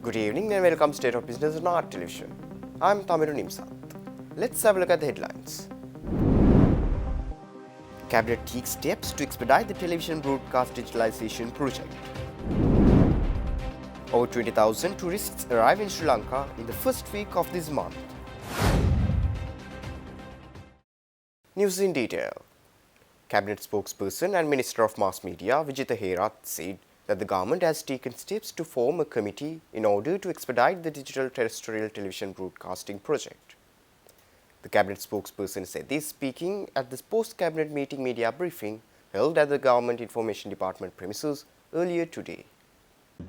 Good evening and welcome to State of Business on Art Television. I'm Tamiru Nimsat. Let's have a look at the headlines. Cabinet takes steps to expedite the television broadcast digitalization project. Over 20,000 tourists arrive in Sri Lanka in the first week of this month. News in detail. Cabinet spokesperson and Minister of Mass Media Vijitha Herath said that the government has taken steps to form a committee in order to expedite the digital terrestrial television broadcasting project. The Cabinet spokesperson said this speaking at the post-Cabinet meeting media briefing held at the Government Information Department premises earlier today.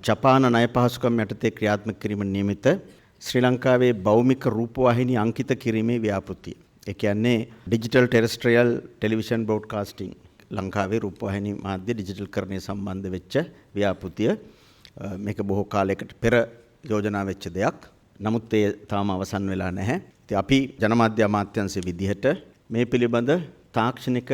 ජපාන ණය පහසුකම් යටතේ ක්‍රියාත්මක කිරීම නියමිත ශ්‍රී ලංකාවේ භෞමික රූපවාහිනී අංකිත කිරීමේ ව්‍යාපෘතිය. ඒ කියන්නේ ඩිජිටල් ටෙරස්ට්‍රියල් ටෙලිවිෂන් බ්‍රෝඩ්කාස්ටිං ලංකාවේ රූපවාහිනී මාධ්‍ය ඩිජිටල් කරණය සම්බන්ධ වෙච්ච ව්‍යාපෘතිය. මේක බොහෝ කාලයකට පෙර යෝජනා වෙච්ච දෙයක්. නමුත් ඒ තාම අවසන් වෙලා නැහැ. ඉතින් අපි ජනමාධ්‍ය අමාත්‍යාංශයේ විදිහට මේ පිළිබඳ තාක්ෂණික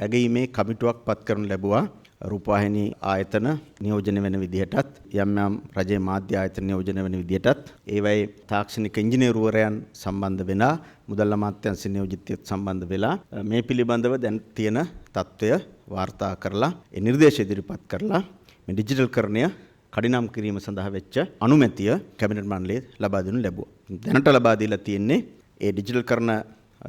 ඇගීමේ කමිටුවක් පත් කරනු ලැබුවා. රූපවාහිනී ආයතන නියෝජනය වෙන විදිහටත් යම් රජයේ මාධ්‍ය ආයතන නියෝජනය වෙන විදිහටත් ඒවයි තාක්ෂණික ඉංජිනේරුවරයන් සම්බන්ධ වෙලා මුදල් අමාත්‍යාංශ නියෝජිතයත් සම්බන්ධ වෙලා මේ පිළිබඳව දැන් තියෙන තත්ත්වය වාර්තා කරලා ඒ නිර්දේශ ඉදිරිපත් කරලා මේ ඩිජිටල් කරණය කඩිනම් කිරීම සඳහා වෙච්ච අනුමැතිය කැබිනට් මණ්ඩලයේ ලබා දෙනු ලැබුවා. දැනට ලබා දීලා තියෙන්නේ ඒ ඩිජිටල් කරන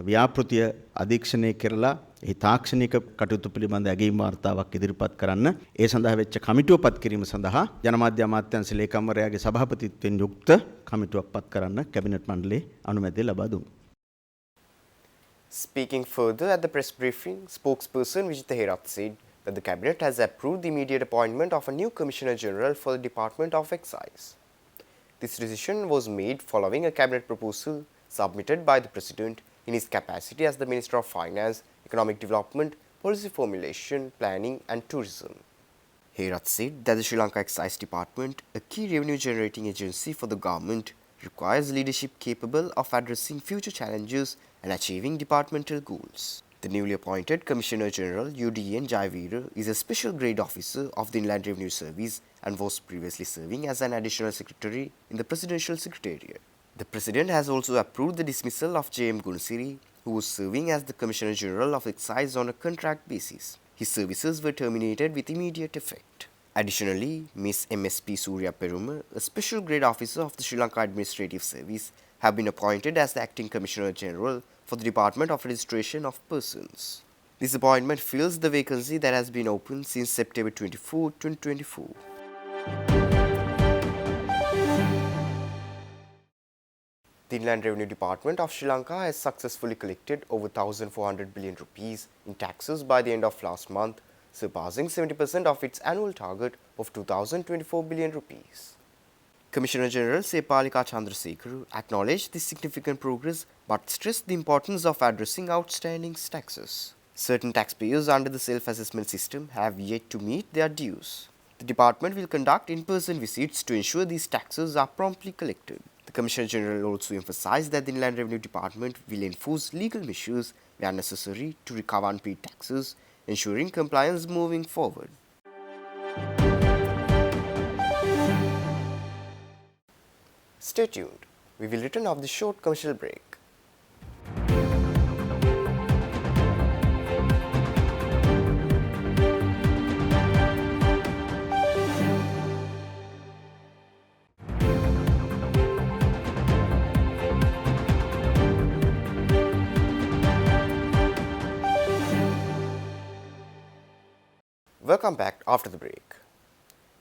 ව්‍යාපෘතිය අධීක්ෂණය කරලා ඒ තාක්ෂණික කටයුතු පිළිබඳ ඇගීම් වාර්තාවක් ඉදිරිපත් කරන්න ඒ සඳහා වෙච්ච කමිටුව පත් කිරීම සඳහා ජනමාධ්‍ය අමාත්‍යාංශ ලේකම්වරයාගේ සභාපතිත්වයෙන් යුක්ත කමිටුවක් පත් කරන්න කැබිනට් මණ්ඩලයේ අනුමැතිය ලබා දුන්නා. Speaking further at the press briefing, spokesperson Vijitha Herath said that the Cabinet has approved the immediate appointment of a new Commissioner General for the Department of Excise. This decision was made following a Cabinet proposal submitted by the President in his capacity as the Minister of Finance, Economic Development, Policy Formulation, Planning and Tourism. Herath said that the Sri Lanka Excise Department, a key revenue generating agency for the government, requires leadership capable of addressing future challenges and achieving departmental goals. The newly appointed Commissioner General UDN Jayavira is a special grade officer of the Inland Revenue Service and was previously serving as an additional secretary in the Presidential Secretariat. The President has also approved the dismissal of J.M. Gunsiri, who was serving as the Commissioner General of Excise on a contract basis. His services were terminated with immediate effect. Additionally, Ms. M.S.P. Surya Peruma, a special grade officer of the Sri Lanka Administrative Service, have been appointed as the Acting Commissioner General for the Department of Registration of Persons. This appointment fills the vacancy that has been open since September 24, 2024. The Inland Revenue Department of Sri Lanka has successfully collected over 1,400 billion rupees in taxes by the end of last month, surpassing 70% of its annual target of 2,024 billion rupees. Commissioner General Sepalika Chandrasekharu acknowledged this significant progress but stressed the importance of addressing outstanding taxes. Certain taxpayers under the self-assessment system have yet to meet their dues. The department will conduct in-person visits to ensure these taxes are promptly collected. The Commissioner General also emphasized that the Inland Revenue Department will enforce legal measures where necessary to recover unpaid taxes, ensuring compliance moving forward. Stay tuned. We will return after the short commercial break. Welcome back after the break.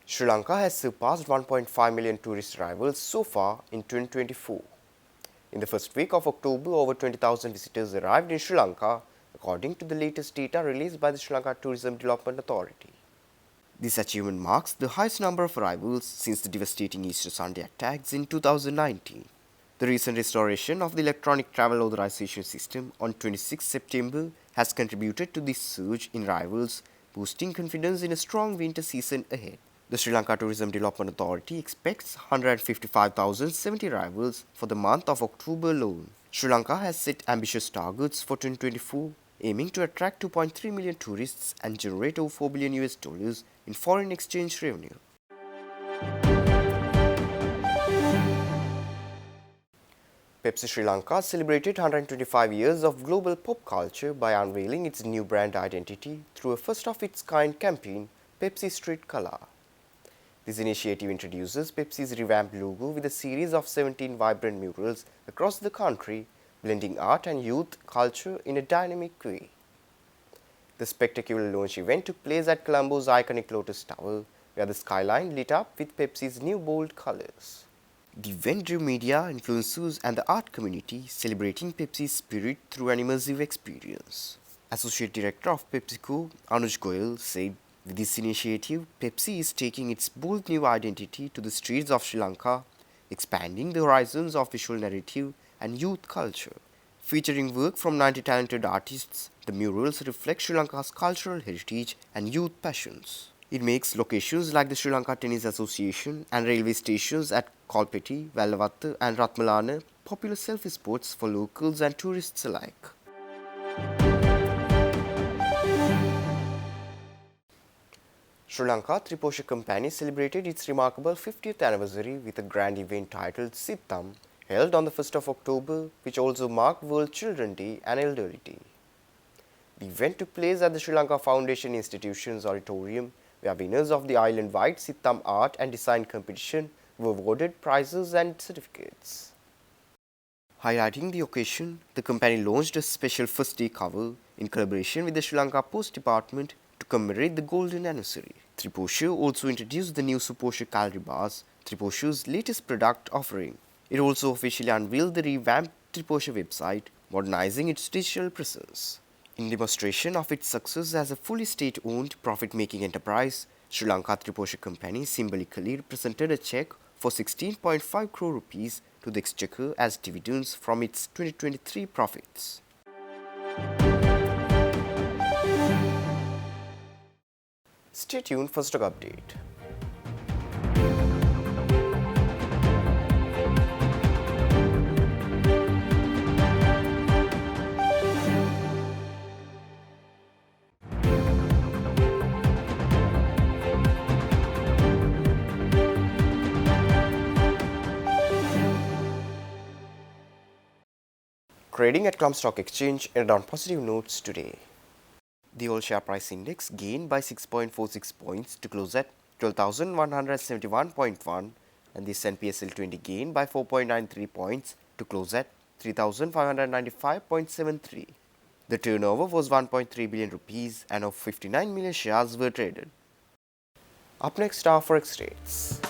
Sri Lanka has surpassed 1.5 million tourist arrivals so far in 2024. In the first week of October, over 20,000 visitors arrived in Sri Lanka, according to the latest data released by the Sri Lanka Tourism Development Authority. This achievement marks the highest number of arrivals since the devastating Easter Sunday attacks in 2019. The recent restoration of the electronic travel authorization system on 26 September has contributed to this surge in arrivals, boosting confidence in a strong winter season ahead. The Sri Lanka Tourism Development Authority expects 155,070 arrivals for the month of October alone. Sri Lanka has set ambitious targets for 2024, aiming to attract 2.3 million tourists and generate over $4 billion in foreign exchange revenue. Pepsi Sri Lanka celebrated 125 years of global pop culture by unveiling its new brand identity through a first-of-its-kind campaign, Pepsi Street Color. This initiative introduces Pepsi's revamped logo with a series of 17 vibrant murals across the country, blending art and youth culture in a dynamic way. The spectacular launch event took place at Colombo's iconic Lotus Tower, where the skyline lit up with Pepsi's new bold colors. The event drew media, influencers, and the art community, celebrating Pepsi's spirit through an immersive experience. Associate Director of PepsiCo, Anuj Goyal, said, "With this initiative, Pepsi is taking its bold new identity to the streets of Sri Lanka, expanding the horizons of visual narrative and youth culture." Featuring work from 90 talented artists, the murals reflect Sri Lanka's cultural heritage and youth passions. It makes locations like the Sri Lanka Tennis Association and railway stations at Kolpeti, Vallavatta and Ratmalana popular selfie spots for locals and tourists alike. Sri Lanka Triposha Company celebrated its remarkable 50th anniversary with a grand event titled Sittam, held on the 1st of October, which also marked World Children's Day and Elderly Day. The event took place at the Sri Lanka Foundation Institution's auditorium, where winners of the island-wide Sittam Art and Design competition were awarded prizes and certificates. Highlighting the occasion, the company launched a special first-day cover in collaboration with the Sri Lanka Post Department to commemorate the golden anniversary. Triposha also introduced the new Suposha calorie bars, Triposha's latest product offering. It also officially unveiled the revamped Triposha website, modernizing its digital presence. In demonstration of its success as a fully state-owned, profit-making enterprise, Sri Lanka Triposha Company symbolically presented a cheque for 16.5 crore rupees to the exchequer as dividends from its 2023 profits. Stay tuned for stock update. Trading at Clump Stock Exchange ended on positive notes today. The all share price index gained by 6.46 points to close at 12,171.1 and the S&P SL20 gained by 4.93 points to close at 3,595.73. The turnover was 1.3 billion rupees and of 59 million shares were traded. Up next are forex rates.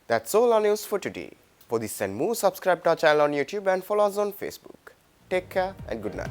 That's all our news for today. For this and more, subscribe to our channel on YouTube and follow us on Facebook. Take care and good night.